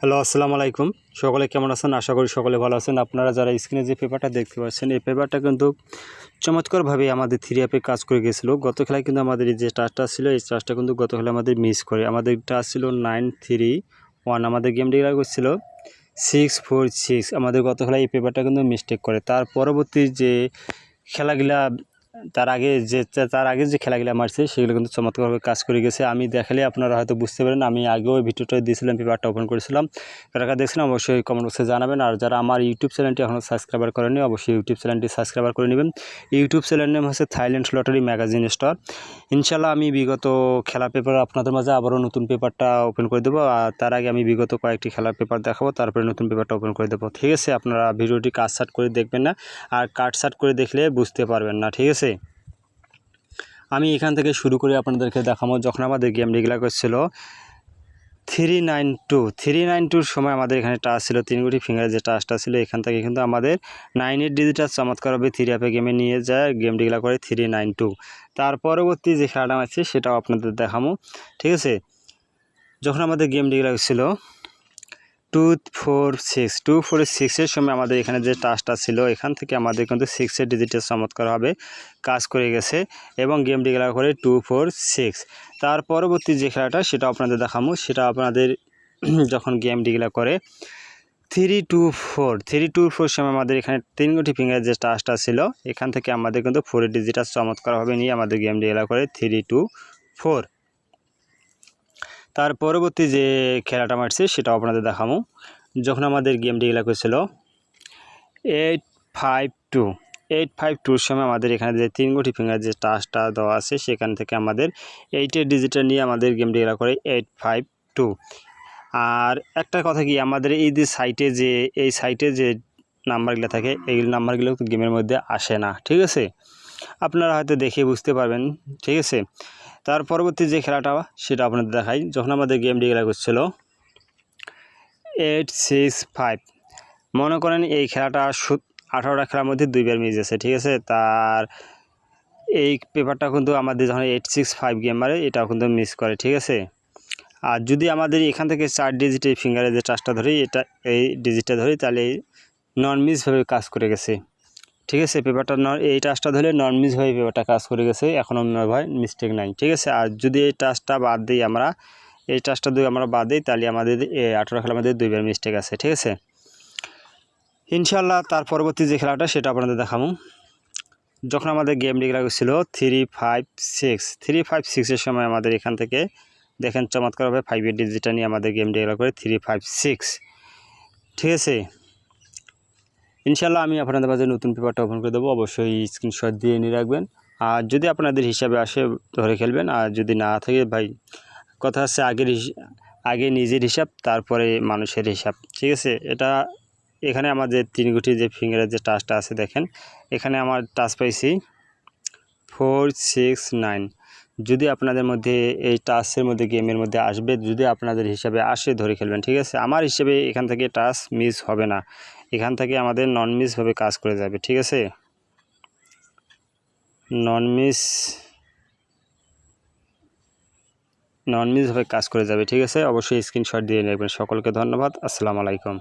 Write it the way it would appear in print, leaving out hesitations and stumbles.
Hello, আসসালামু আলাইকুম। সকলে কেমন আছেন? আশা করি সকলে ভালো আছেন। আপনারা যারা স্ক্রিনে যে পেপারটা দেখতে পাচ্ছেন, এই পেপারটা কিন্তু চমৎকারভাবে আমাদের 3 অ্যাপে কাজ করে গিয়েছিল। গত খেলায় কিন্তু আমাদের এই যে টাচটা ছিল, এই টাচটা কিন্তু গত খেলায় আমাদের মিস করে। আমাদের টাচ ছিল 9-3-1, আমাদের গেম ডিক্লেয়ার করছিল 6-4-6। আমাদের গত খেলায় এই পেপারটা কিন্তু মিস্টেক করে। তার পরবর্তী যে খেলাগুলা তার আগে যে খেলাগুলো মারছে সেগুলো কিন্তু চমৎকারভাবে কাজ করে গেছে। আমি দেখালে আপনারা হয়তো বুঝতে পারেন। আমি আগেও ভিডিওটা দিয়েছিলাম, পেপারটা ওপেন করেছিলাম। কারা দেখছেন অবশ্যই কমেন্ট বক্সে জানাবেন। আর যারা আমার ইউটিউব চ্যানেলটি এখনও সাবস্ক্রাইবার করেনি, অবশ্যই ইউটিউব চ্যানেলটি সাবস্ক্রাইবার করে নেবেন। ইউটিউব চ্যানেল নাম হচ্ছে থাইল্যান্ড লটারি ম্যাগাজিন স্টোর। ইনশাল্লাহ আমি বিগত খেলার পেপার আপনাদের মাঝে আবারও নতুন পেপারটা ওপেন করে দেবো। আর তার আগে আমি বিগত কয়েকটি খেলার পেপার দেখাবো, তারপরে নতুন পেপারটা ওপেন করে দেবো। ঠিক আছে, আপনারা ভিডিওটি কাটছাট করে দেখবেন না, আর কাটছাট করে দেখলে বুঝতে পারবেন না। ঠিক আছে, আমি এখান থেকে শুরু করে আপনাদেরকে দেখাবো। যখন আমাদের গেম ডিক্লেয়ার করছিল 392-392 সময় আমাদের এখানে টাচ ছিল 3 গুটি ফিঙ্গার, যে টাচটা ছিল এখান থেকে কিন্তু আমাদের 9-এর ডিজিটটা চমৎকারভাবে 3 অ্যাপে গেমে নিয়ে যায়, গেম ডিক্লেয়ার করে 392। তার পরবর্তী যে খেলাটা আছে সেটাও আপনাদের দেখাবো। ঠিক আছে, যখন আমাদের গেম ডিক্লেয়ার ছিল 246-246-এর সময় আমাদের এখানে যে টাচটা ছিল এখান থেকে আমাদের কিন্তু 6-এর ডিজিটের চমৎকারভাবে কাজ করে গেছে এবং গেম ডিক্লেয়ার করে 246। তার পরবর্তী যে খেলাটা সেটা আপনাদের দেখাবো। সেটা আপনাদের যখন গেম ডিক্লেয়ার করে 324 সময় আমাদের এখানে 3 গুটি ফিঙ্গার যে টাচটা ছিল এখান থেকে আমাদের কিন্তু 4-এর ডিজিটটা চমৎকারভাবে নিয়ে আমাদের গেম ডিক্লেয়ার করে 324। তার পরবর্তী যে খেলাটা মারছে সেটাও আপনাদের দেখাবো। যখন আমাদের গেম ডিক্লেয়ার করেছিল 852 সময় আমাদের এখানে যে 3 গুটি ফিঙ্গার যে টাচটা দেওয়া আছে সেখান থেকে আমাদের 8-এর ডিজিটটা নিয়ে আমাদের গেম ডিক্লেয়ার করে 852। আর একটা কথা কি, আমাদের এই যে সাইটে যে নাম্বারগুলো থাকে এই নাম্বারগুলো গেমের মধ্যে আসে না। ঠিক আছে, আপনারা হয়তো দেখে বুঝতে পারবেন। ঠিক আছে, তার পরবর্তী যে খেলাটা সেটা আপনাদের দেখাই। যখন আমাদের গেম ডিক্লেয়ার করছিল 865, মনে করেন এই খেলাটা 18টা খেলার মধ্যে 2বার মিস আছে। ঠিক আছে, তার এই পেপারটা কিন্তু আমাদের যখন 865 গেম মারে এটাও কিন্তু মিস করে। ঠিক আছে, আর যদি আমাদের এখান থেকে 4 ডিজিটের ফিঙ্গারে যে টাচটা ধরি, এই ডিজিটটা ধরি, তাহলে নন মিসভাবে কাজ করে গেছে। ঠিক আছে, পেপারটা এই টাচটা ধরলে নন মিস হয়ে পেপারটা কাজ করে গেছে, এখনও ভাই মিস্টেক নাই। ঠিক আছে, আর যদি এই টাচটা বাদ দিই এই টাচটা যদি আমরা বাদ দিই তাহলে আমাদের 18 খেলার মধ্যে 2বার মিস্টেক আছে। ঠিক আছে, ইনশাল্লাহ তার পরবর্তী যে খেলাটা সেটা আপনাদের দেখাবো। যখন আমাদের গেম ডিক্লেয়ার ছিল 356-356-এর সময় আমাদের এখান থেকে দেখেন চমৎকারভাবে 5-এর ডিজিটটা নিয়ে আমাদের গেম ডিক্লেয়ার করে 356। ঠিক আছে, ইনশাল্লাহ আমি আপনাদের মাঝে নতুন পেপারটা ওপেন করে দেবো, অবশ্যই স্ক্রিনশট দিয়ে নিয়ে রাখবেন। আর যদি আপনাদের হিসাবে আসে ধরে খেলবেন, আর যদি না থাকে ভাই কথা আছে আগে নিজের হিসাব তারপরে মানুষের হিসাব। ঠিক আছে, এখানে আমার যে 3 গুটি যে ফিঙ্গারের যে টাচটা আছে দেখেন এখানে আমার টাচ পাইছি 469। যদি আপনাদের মধ্যে এই টাচের মধ্যে গেমের মধ্যে আসবে, যদি আপনাদের হিসাবে আসে ধরে খেলবেন। ঠিক আছে, আমার হিসাবে এখান থেকে টাচ মিস হবে না, এখান থেকে আমাদের নন মিসভাবে কাজ করে যাবে। ঠিক আছে, নন মিসভাবে কাজ করে যাবে। ঠিক আছে, অবশ্যই স্ক্রিনশট দিয়ে নেবেন। সকলকে ধন্যবাদ। আসসালামু আলাইকুম।